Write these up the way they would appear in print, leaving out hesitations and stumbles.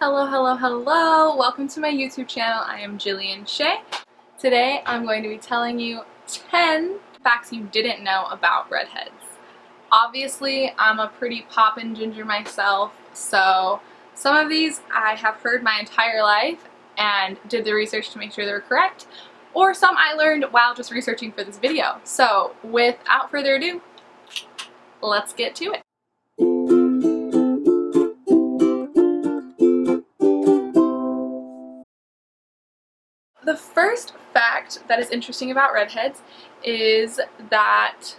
Hello, hello, hello! Welcome to my YouTube channel. I am Jillian Shea. Today I'm going to be telling you 10 facts you didn't know about redheads. Obviously, I'm a pretty poppin' ginger myself, so some of these I have heard my entire life and did the research to make sure they were correct, or some I learned while just researching for this video. So without further ado, let's get to it. The first fact that is interesting about redheads is that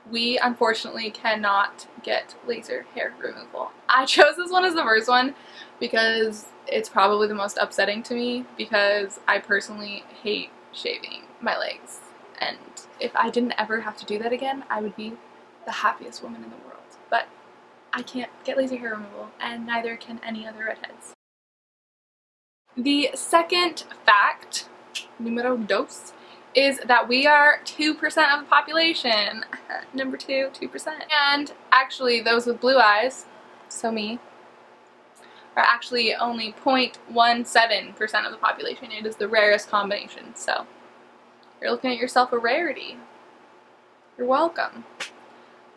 we unfortunately cannot get laser hair removal. I chose this one as the first one because it's probably the most upsetting to me because I personally hate shaving my legs, and if I didn't ever have to do that again, I would be the happiest woman in the world. But I can't get laser hair removal, and neither can any other redheads. The second fact, numero dos, is that we are 2% of the population. Number 2%. And actually those with blue eyes, so me, are actually only 0.17% of the population. It is the rarest combination, so you're looking at yourself a rarity. You're welcome.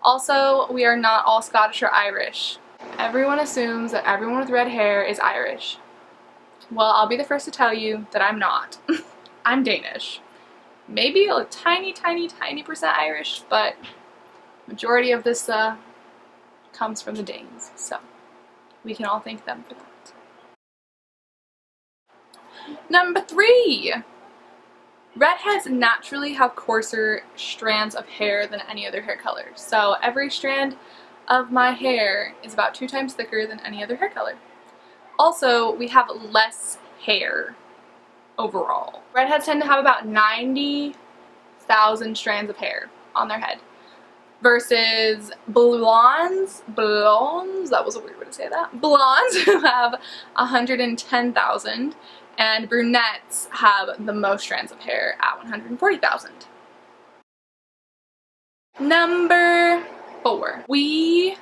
Also, we are not all Scottish or Irish. Everyone assumes that everyone with red hair is Irish. Well, I'll be the first to tell you that I'm not. I'm Danish. Maybe a tiny percent Irish, but majority of this comes from the Danes, so we can all thank them for that. Number 3! Redheads naturally have coarser strands of hair than any other hair color. So every strand of my hair is about 2 times thicker than any other hair color. Also, we have less hair overall. Redheads tend to have about 90,000 strands of hair on their head versus blondes, that was a weird way to say that, blondes who have 110,000, and brunettes have the most strands of hair at 140,000. Number 4. We,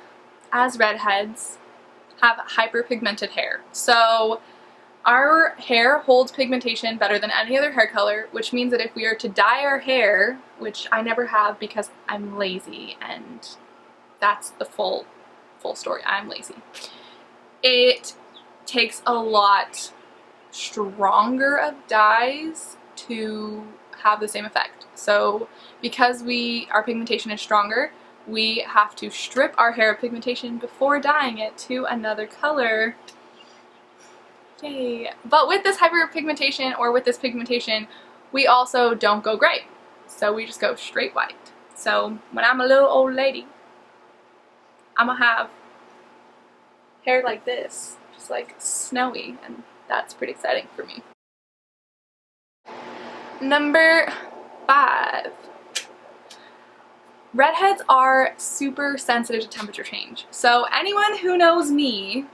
as redheads, have hyperpigmented hair. So our hair holds pigmentation better than any other hair color, which means that if we are to dye our hair, which I never have because I'm lazy, and that's the full story, I'm lazy. It takes a lot stronger of dyes to have the same effect. So because our pigmentation is stronger, we have to strip our hair of pigmentation before dyeing it to another color. Yay. But with this hyperpigmentation, or with this pigmentation, we also don't go gray. So we just go straight white. So when I'm a little old lady, I'm gonna have hair like this, just like snowy, and that's pretty exciting for me. Number 5. Redheads are super sensitive to temperature change. So anyone who knows me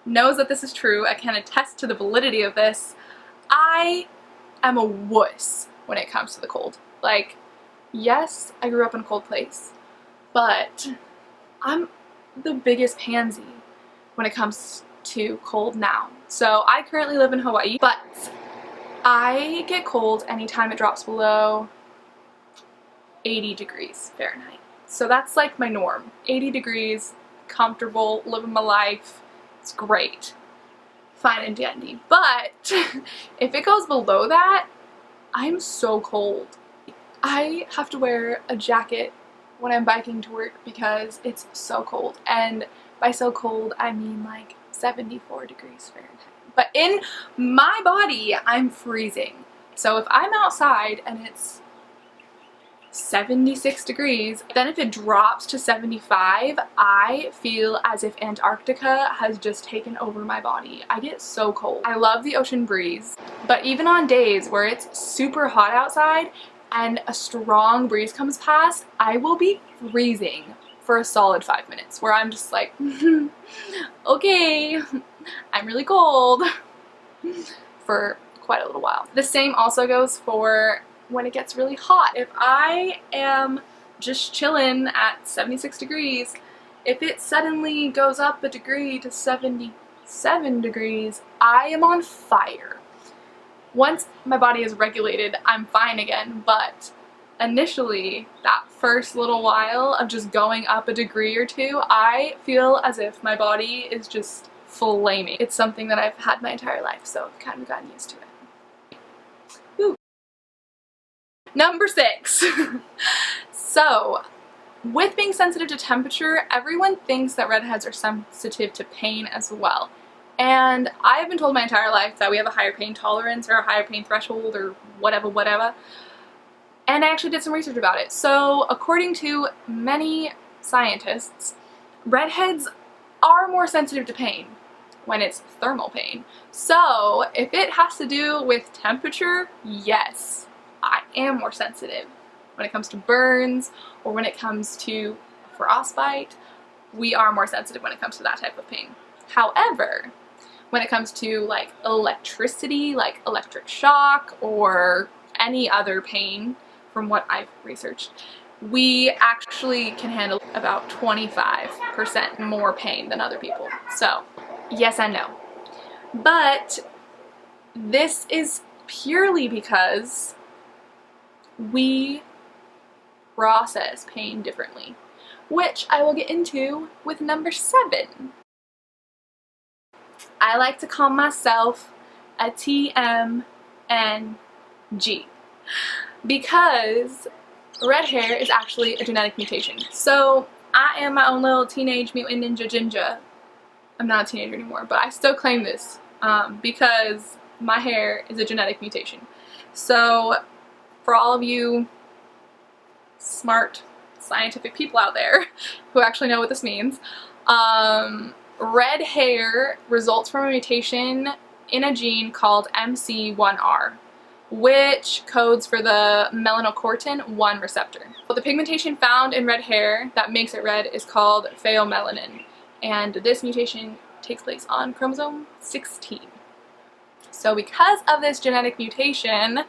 knows that this is true. I can attest to the validity of this. I am a wuss when it comes to the cold. Like, yes, I grew up in a cold place, but I'm the biggest pansy when it comes to cold now. So I currently live in Hawaii, but I get cold anytime it drops below 80 degrees Fahrenheit. So that's like my norm. 80 degrees, comfortable, living my life. It's great. Fine and dandy. But if it goes below that, I'm so cold. I have to wear a jacket when I'm biking to work because it's so cold. And by so cold, I mean like 74 degrees Fahrenheit. But in my body, I'm freezing. So if I'm outside and it's 76 degrees, then if it drops to 75, I feel as if Antarctica has just taken over my body. I get so cold. I love the ocean breeze, but even on days where it's super hot outside and a strong breeze comes past, I will be freezing for a solid 5 minutes, where I'm just like, okay, I'm really cold, for quite a little while. The same also goes for when it gets really hot. If I am just chilling at 76 degrees, if it suddenly goes up a degree to 74, 7 degrees, I am on fire. Once my body is regulated, I'm fine again, but initially, that first little while of just going up a degree or two, I feel as if my body is just flaming. It's something that I've had my entire life, so I've kind of gotten used to it. Ooh. Number 6. So, with being sensitive to temperature, everyone thinks that redheads are sensitive to pain as well. And I have been told my entire life that we have a higher pain tolerance or a higher pain threshold or whatever. And I actually did some research about it. So according to many scientists, redheads are more sensitive to pain when it's thermal pain. So if it has to do with temperature, yes, I am more sensitive. When it comes to burns or when it comes to frostbite, we are more sensitive when it comes to that type of pain. However, when it comes to like electricity, like electric shock or any other pain, from what I've researched, we actually can handle about 25% more pain than other people. So, yes and no. But this is purely because we process pain differently, which I will get into with number 7. I like to call myself a TMNG because red hair is actually a genetic mutation. So I am my own little teenage mutant ninja ginger. I'm not a teenager anymore, but I still claim this because my hair is a genetic mutation. So for all of you smart scientific people out there who actually know what this means, red hair results from a mutation in a gene called MC1R, which codes for the melanocortin-1 receptor. Well, the pigmentation found in red hair that makes it red is called pheomelanin, and this mutation takes place on chromosome 16. So because of this genetic mutation,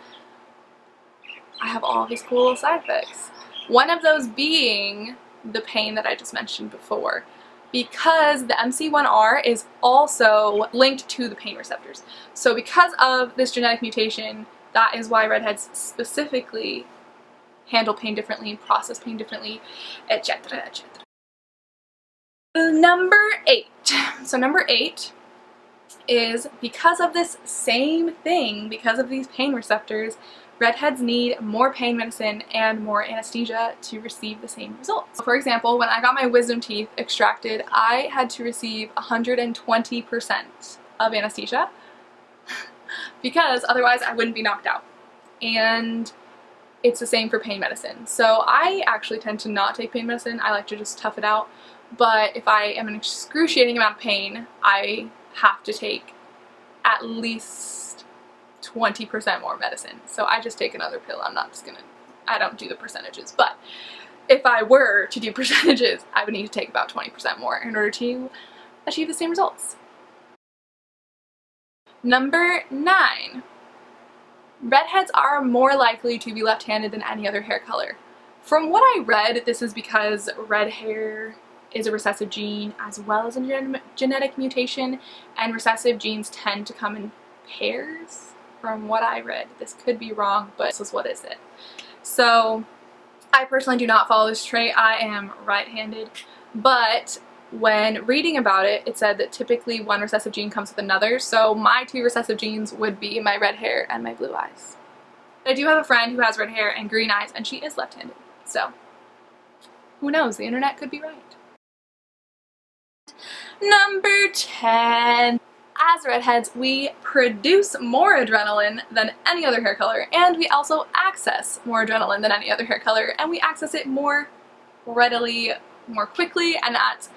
I have all these cool side effects. One of those being the pain that I just mentioned before, because the MC1R is also linked to the pain receptors. So because of this genetic mutation, that is why redheads specifically handle pain differently, process pain differently, etc., etc. Number 8. So number 8 is because of this same thing, because of these pain receptors, redheads need more pain medicine and more anesthesia to receive the same results. For example, when I got my wisdom teeth extracted, I had to receive 120% of anesthesia because otherwise I wouldn't be knocked out. And it's the same for pain medicine. So I actually tend to not take pain medicine. I like to just tough it out. But if I am in excruciating amount of pain, I have to take at least 20% more medicine. So I just take another pill. I don't do the percentages. But if I were to do percentages, I would need to take about 20% more in order to achieve the same results. Number 9. Redheads are more likely to be left-handed than any other hair color. From what I read, this is because red hair is a recessive gene as well as a genetic mutation, and recessive genes tend to come in pairs. From what I read, this could be wrong, but this is what is it. So I personally do not follow this trait. I am right-handed, but when reading about it, it said that typically one recessive gene comes with another, so my 2 recessive genes would be my red hair and my blue eyes. I do have a friend who has red hair and green eyes, and she is left-handed, so who knows, the internet could be right. Number 10. As redheads, we produce more adrenaline than any other hair color, and we also access more adrenaline than any other hair color, and we access it more readily, more quickly, and at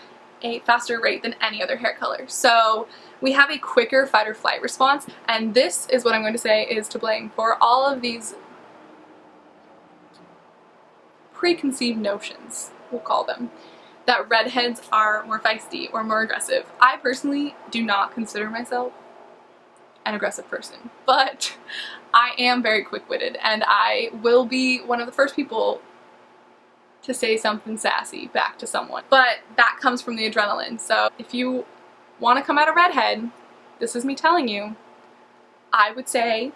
a faster rate than any other hair color. So we have a quicker fight or flight response, and this is what I'm going to say is to blame for all of these preconceived notions, we'll call them, that redheads are more feisty or more aggressive. I personally do not consider myself an aggressive person, but I am very quick-witted, and I will be one of the first people to say something sassy back to someone. But that comes from the adrenaline, so if you want to come at a redhead, this is me telling you, I would say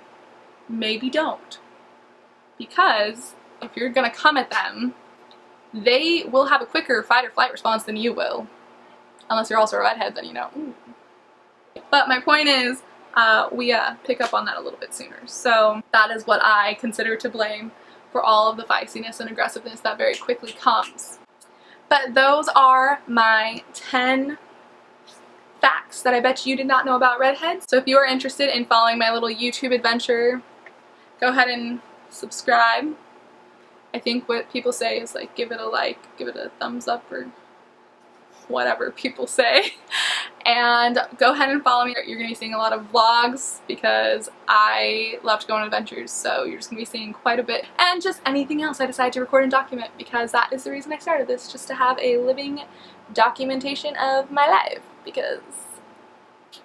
maybe don't. Because if you're gonna come at them, they will have a quicker fight or flight response than you will. Unless you're also a redhead, then you know. Ooh. But my point is, we pick up on that a little bit sooner. So that is what I consider to blame for all of the feistiness and aggressiveness that very quickly comes. But those are my 10 facts that I bet you did not know about redheads. So if you are interested in following my little YouTube adventure, go ahead and subscribe. I think what people say is like, give it a like, give it a thumbs up, or whatever people say. And go ahead and follow me. You're going to be seeing a lot of vlogs because I love to go on adventures, so you're just going to be seeing quite a bit. And just anything else I decide to record and document, because that is the reason I started this, just to have a living documentation of my life, because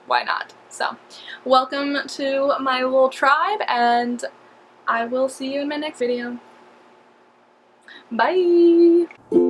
why not? So, welcome to my little tribe, and I will see you in my next video. Bye!